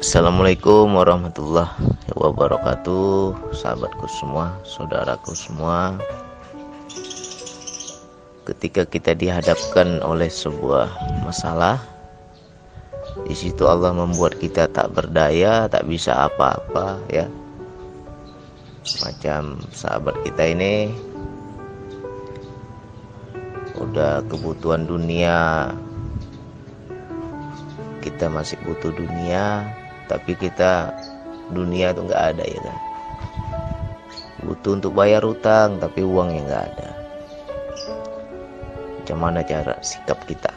Assalamualaikum warahmatullahi wabarakatuh. Sahabatku semua, saudaraku semua, ketika kita dihadapkan oleh sebuah masalah, di situ Allah membuat kita tak berdaya, tak bisa apa-apa, ya. Macam sahabat kita ini udah kebutuhan dunia, kita masih butuh dunia, tapi kita dunia itu nggak ada, ya kan. Butuh untuk bayar utang, tapi uangnya nggak ada. Macam mana cara sikap kita?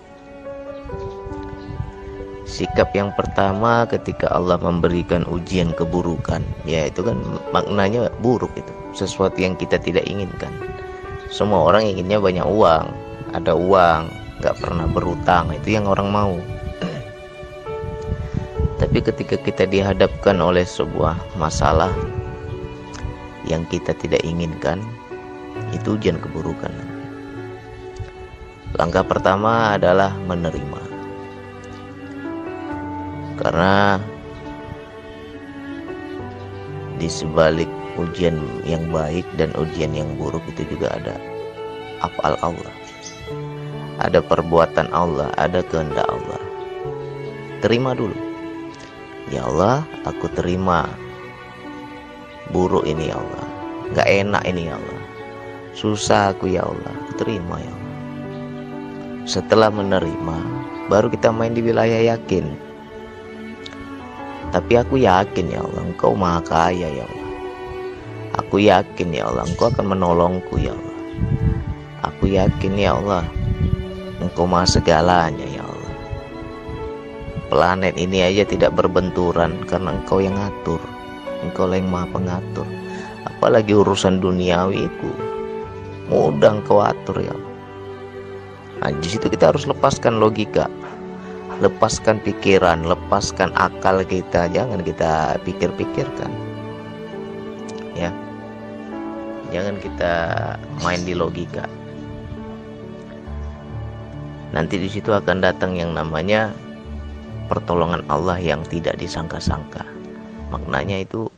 Sikap yang pertama ketika Allah memberikan ujian keburukan, ya itu kan maknanya buruk, itu sesuatu yang kita tidak inginkan. Semua orang inginnya banyak uang, ada uang, nggak pernah berutang, itu yang orang mau. Tapi ketika kita dihadapkan oleh sebuah masalah yang kita tidak inginkan, itu ujian keburukan. Langkah pertama adalah menerima. Karena di sebalik ujian yang baik dan ujian yang buruk itu juga ada af'al Allah. Ada perbuatan Allah, ada kehendak Allah. Terima dulu. Ya Allah, aku terima buruk ini ya Allah, gak enak ini ya Allah, susah aku ya Allah, aku terima ya Allah. Setelah menerima, baru kita main di wilayah yakin. Tapi aku yakin ya Allah, Engkau maha kaya ya Allah. Aku yakin ya Allah, Engkau akan menolongku ya Allah. Aku yakin ya Allah, Engkau maha segalanya ya Allah. Planet ini aja tidak berbenturan karena Engkau yang ngatur. Engkau yang maha pengatur. Apalagi urusan duniawiku, mudah Engkau atur ya Allah. Nah, di situ kita harus lepaskan logika, lepaskan pikiran, lepaskan akal kita. Jangan kita pikir-pikirkan, ya. Jangan kita main di logika. Nanti di situ akan datang yang namanya pertolongan Allah yang tidak disangka-sangka. Maknanya itu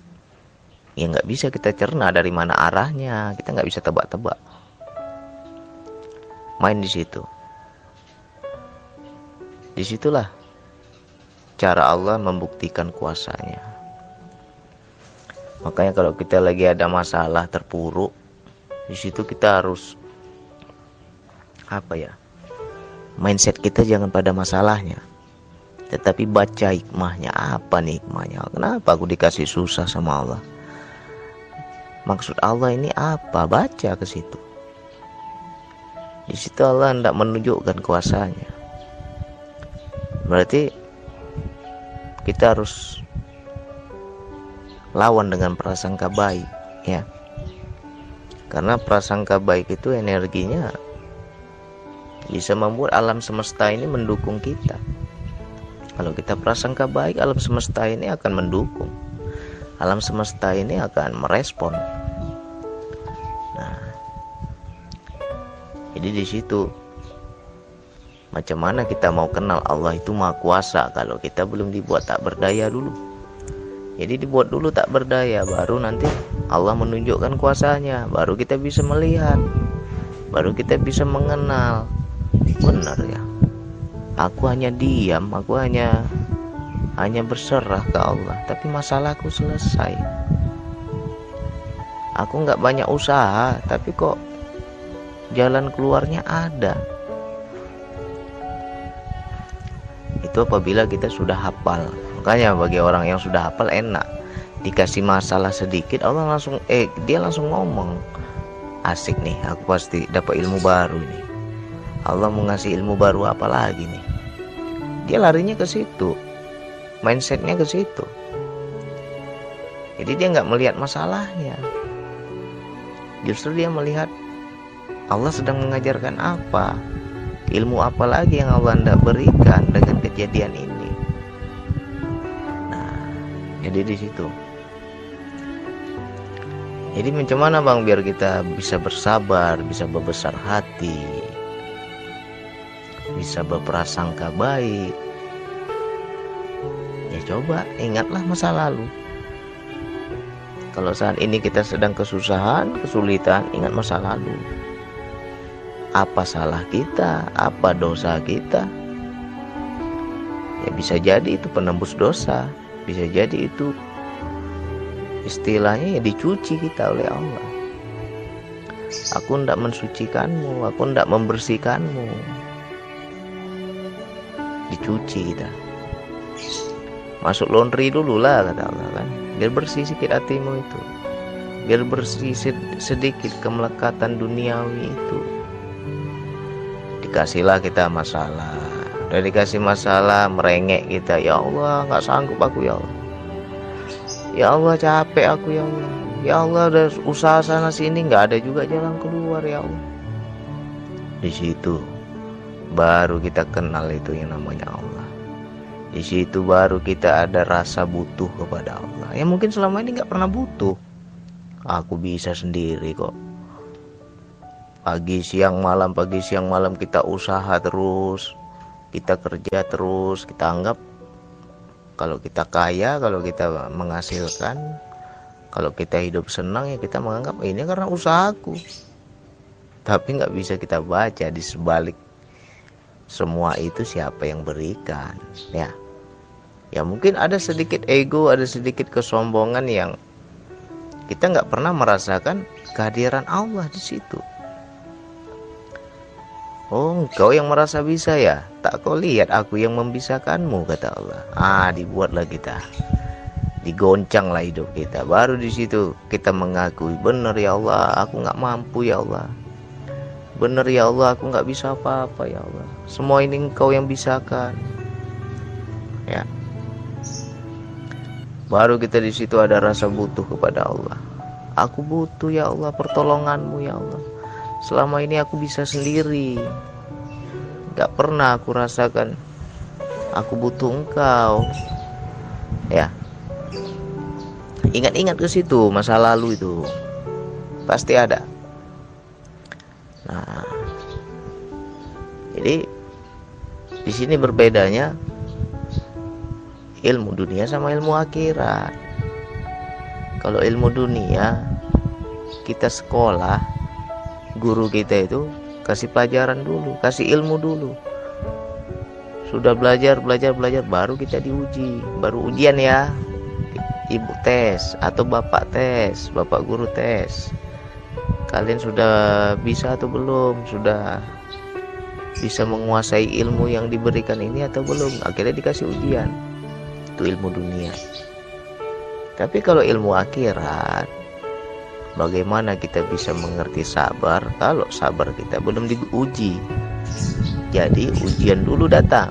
ya nggak bisa kita cerna dari mana arahnya, kita nggak bisa tebak-tebak. Main di situ. Disitulah cara Allah membuktikan kuasanya. Makanya kalau kita lagi ada masalah terpuruk, di situ kita harus mindset kita jangan pada masalahnya, tetapi baca hikmahnya. Apa nih hikmahnya? Kenapa aku dikasih susah sama Allah? Maksud Allah ini apa? Baca ke situ. Di situ Allah hendak menunjukkan kuasanya. Berarti kita harus lawan dengan prasangka baik, ya. Karena prasangka baik itu energinya bisa membuat alam semesta ini mendukung kita. Kalau kita prasangka baik, alam semesta ini akan mendukung. Alam semesta ini akan merespon. Nah, jadi di situ macam mana kita mau kenal Allah itu maha kuasa kalau kita belum dibuat tak berdaya dulu. Jadi dibuat dulu tak berdaya, baru nanti Allah menunjukkan kuasanya, baru kita bisa melihat, baru kita bisa mengenal. Benar ya, aku hanya diam, aku hanya berserah ke Allah, tapi masalahku selesai. Aku nggak banyak usaha, tapi kok jalan keluarnya ada. Itu apabila kita sudah hafal. Makanya bagi orang yang sudah hafal enak, dikasih masalah sedikit Allah langsung dia langsung ngomong, asik nih, aku pasti dapat ilmu baru nih. Allah mau ngasih ilmu baru apa lagi nih? Dia larinya ke situ, mindsetnya ke situ. Jadi dia nggak melihat masalahnya, justru dia melihat Allah sedang mengajarkan apa, ilmu apa lagi yang Allah hendak berikan dengan kejadian ini. Nah, jadi di situ. Jadi macam mana bang biar kita bisa bersabar, bisa berbesar hati, bisa berprasangka baik? Ya coba ingatlah masa lalu. Kalau saat ini kita sedang kesusahan, kesulitan, ingat masa lalu. Apa salah kita, apa dosa kita. Ya bisa jadi itu penembus dosa, bisa jadi itu istilahnya ya dicuci kita oleh Allah. Aku tidak mensucikanmu, aku tidak membersihkanmu. Dicuci kita. Masuk laundry dulu lah kata Allah kan, biar bersih sedikit hatimu itu, biar bersih sedikit kemelekatan duniawi itu. Dikasihlah kita masalah. Udah dikasih masalah, merengek kita, ya Allah nggak sanggup aku ya Allah, ya Allah capek aku ya Allah, ya Allah udah usaha sana sini nggak ada juga jalan keluar ya Allah. Di situ baru kita kenal itu yang namanya Allah. Di situ baru kita ada rasa butuh kepada Allah. Ya mungkin selama ini nggak pernah butuh. Aku bisa sendiri kok. Pagi siang malam kita usaha terus. Kita kerja terus, kita anggap kalau kita kaya, kalau kita menghasilkan, kalau kita hidup senang ya kita menganggap ini karena usahaku. Tapi nggak bisa kita baca di sebalik semua itu siapa yang berikan, ya. Ya mungkin ada sedikit ego, ada sedikit kesombongan yang kita nggak pernah merasakan kehadiran Allah di situ. Oh, engkau yang merasa bisa ya? Tak kau lihat aku yang membisakanmu, kata Allah. Dibuatlah kita. Digoncanglah hidup kita. Baru di situ kita mengakui, benar ya Allah, aku nggak mampu ya Allah. Benar ya Allah, aku nggak bisa apa-apa ya Allah. Semua ini engkau yang bisakan. Ya. Baru kita di situ ada rasa butuh kepada Allah. Aku butuh ya Allah pertolonganmu ya Allah. Selama ini aku bisa sendiri, gak pernah aku rasakan aku butuh engkau. Ya, ingat-ingat ke situ masa lalu itu pasti ada. Nah, jadi di sini berbedanya ilmu dunia sama ilmu akhirat. Kalau ilmu dunia kita sekolah, guru kita itu kasih pelajaran dulu, kasih ilmu dulu. Sudah belajar baru kita diuji, baru ujian ya. Ibu tes atau bapak tes, bapak guru tes. Kalian sudah bisa atau belum? Sudah bisa menguasai ilmu yang diberikan ini atau belum? Akhirnya dikasih ujian. Itu ilmu dunia. Tapi kalau ilmu akhirat, bagaimana kita bisa mengerti sabar kalau sabar kita belum diuji? Jadi ujian dulu datang,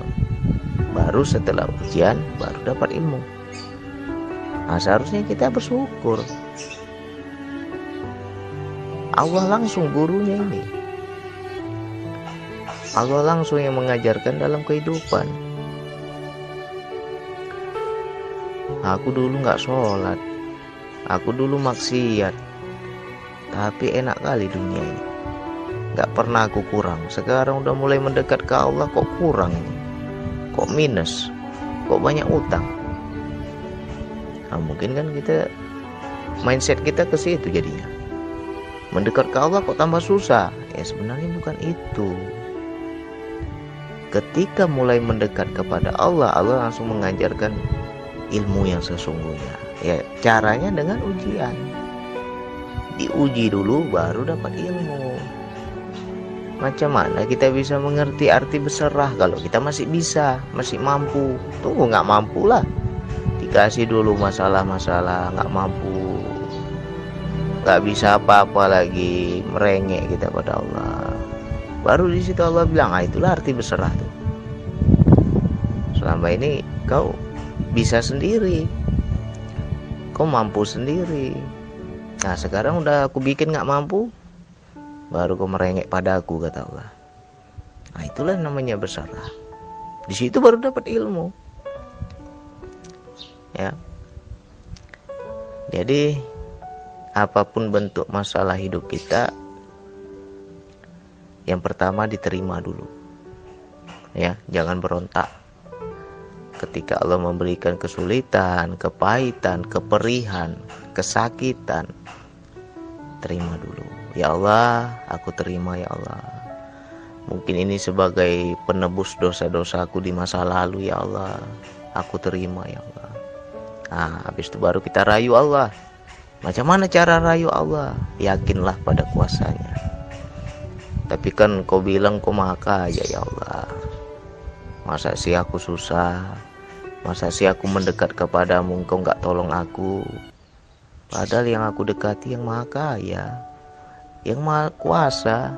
baru setelah ujian baru dapat ilmu. Nah, seharusnya kita bersyukur. Allah langsung gurunya ini. Allah langsung yang mengajarkan dalam kehidupan. Aku dulu gak sholat, aku dulu maksiat, tapi enak kali dunia ini. Gak pernah aku kurang. Sekarang udah mulai mendekat ke Allah, kok kurang ini, kok minus, kok banyak utang. Nah, mungkin kan kita mindset kita ke situ jadinya. Mendekat ke Allah kok tambah susah. Ya sebenarnya bukan itu. Ketika mulai mendekat kepada Allah, Allah langsung mengajarkan ilmu yang sesungguhnya. Ya caranya dengan ujian. Diuji dulu baru dapat ilmu. Macam mana kita bisa mengerti arti berserah kalau kita masih bisa, masih mampu? Tunggu nggak mampu lah, dikasih dulu masalah-masalah, nggak mampu, nggak bisa apa-apa lagi, merengek kita pada Allah. Baru di situ Allah bilang, itulah arti berserah tuh. Selama ini kau bisa sendiri, kau mampu sendiri. Nah sekarang udah aku bikin nggak mampu, baru kau merengek padaku, kata Allah. Nah itulah namanya berserah. Di situ baru dapat ilmu. Ya. Jadi apapun bentuk masalah hidup kita, yang pertama diterima dulu. Ya, jangan berontak. Ketika Allah memberikan kesulitan, kepahitan, keperihan, kesakitan, terima dulu. Ya Allah, aku terima ya Allah. Mungkin ini sebagai penebus dosa-dosaku di masa lalu ya Allah. Aku terima ya Allah. Nah, habis itu baru kita rayu Allah. Macam mana cara rayu Allah? Yakinlah pada kuasanya. Tapi kan kau bilang kau maha kaya ya Allah. Masa sih aku susah? Masa sih aku mendekat kepadamu, engkau gak tolong aku? Padahal yang aku dekati yang maha kaya, yang maha kuasa,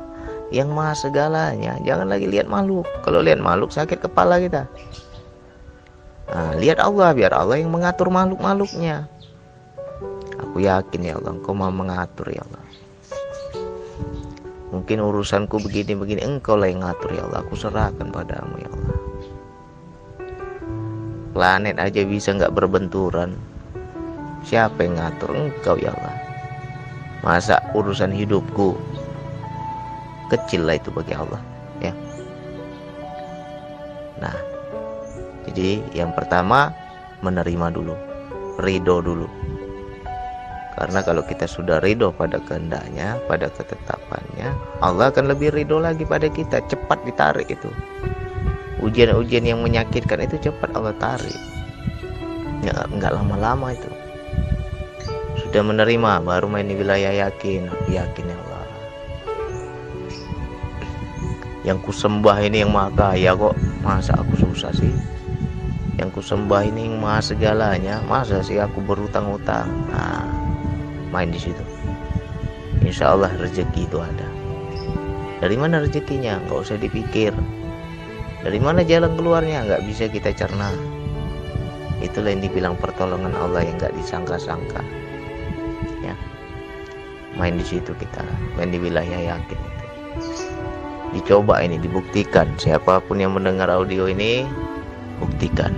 yang maha segalanya. Jangan lagi lihat makhluk. Kalau lihat makhluk sakit kepala kita. Nah, lihat Allah, biar Allah yang mengatur makhluk-makhluknya. Aku yakin ya Allah, engkau maha mengatur ya Allah. Mungkin urusanku begini-begini, engkau lah yang ngatur ya Allah. Aku serahkan padamu ya Allah. Planet aja bisa gak berbenturan, siapa yang ngatur? Engkau ya Allah. Masa urusan hidupku kecil lah itu bagi Allah ya. Nah, jadi yang pertama menerima dulu, ridho dulu. Karena kalau kita sudah ridho pada kehendaknya, pada ketetapannya, Allah akan lebih ridho lagi pada kita. Cepat ditarik itu. Ujian-ujian yang menyakitkan itu cepat Allah tarik. Nggak lama-lama itu. Sudah menerima, baru main di wilayah yakin. Aku yakin ya Allah. Yang kusembah ini yang maha kaya kok. Masa aku susah sih? Yang kusembah ini yang maha segalanya. Masa sih aku berutang-utang? Nah, main di situ. Insya Allah rezeki itu ada. Dari mana rezekinya? Nggak usah dipikir. Dari mana jalan keluarnya? Nggak bisa kita cerna. Itulah yang dibilang pertolongan Allah yang nggak disangka-sangka. Ya, main di situ kita, main di wilayah yakin itu. Dicoba ini, dibuktikan. Siapapun yang mendengar audio ini, buktikan.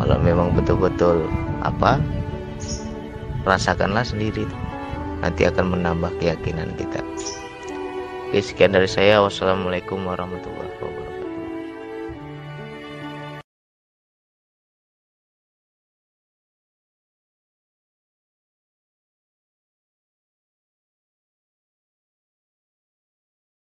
Kalau memang betul-betul rasakanlah sendiri. Nanti akan menambah keyakinan kita. Oke, sekian dari saya. Wassalamualaikum warahmatullahi wabarakatuh.